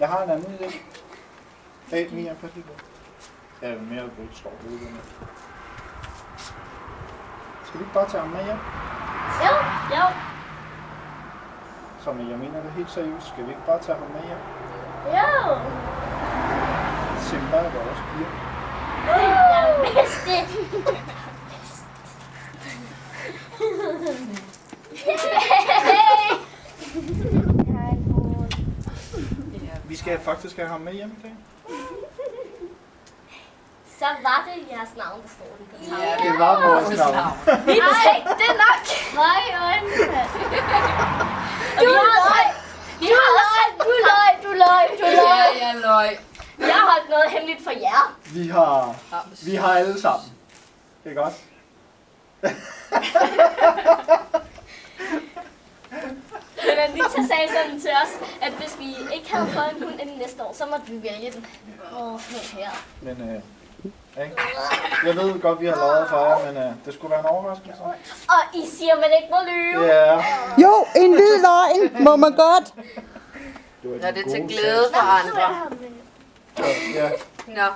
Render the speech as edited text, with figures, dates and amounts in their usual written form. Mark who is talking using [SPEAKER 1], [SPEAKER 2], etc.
[SPEAKER 1] Jeg har en anden idé. Hey, Mia, pas lige på. Ja, mere rødt står ude med. Skal vi ikke bare tage ham med hjem?
[SPEAKER 2] Jo.
[SPEAKER 1] Som jeg mener det helt seriøst. Skal vi ikke bare tage ham med hjem?
[SPEAKER 2] Jo.
[SPEAKER 1] Simba er også piger.
[SPEAKER 2] Jeg er bedste.
[SPEAKER 1] Vi skal faktisk have ham med hjem i dag.
[SPEAKER 2] Så var det jeres navn, der stod den på tavlen.
[SPEAKER 1] Ja, det var vores navn.
[SPEAKER 2] Vi tænkte nok. Høj øjne. Du løg.
[SPEAKER 3] Jeg løg.
[SPEAKER 2] Jeg har holdt noget hemmeligt for jer.
[SPEAKER 1] Vi har alle sammen. Det er godt.
[SPEAKER 2] Men Anita sagde sådan til os, at hvis vi ikke havde fået en hund inden næste år, så måtte vi vælge den. Her.
[SPEAKER 1] Men ikke? Jeg ved godt, vi har lovet for jer, men det skulle være en overraskelse.
[SPEAKER 2] Og I siger, man ikke må lyve.
[SPEAKER 1] Ja.
[SPEAKER 4] Jo, en hvid løgn må man godt.
[SPEAKER 3] Når det er til glæde for andre.
[SPEAKER 1] Ja.
[SPEAKER 3] Nå.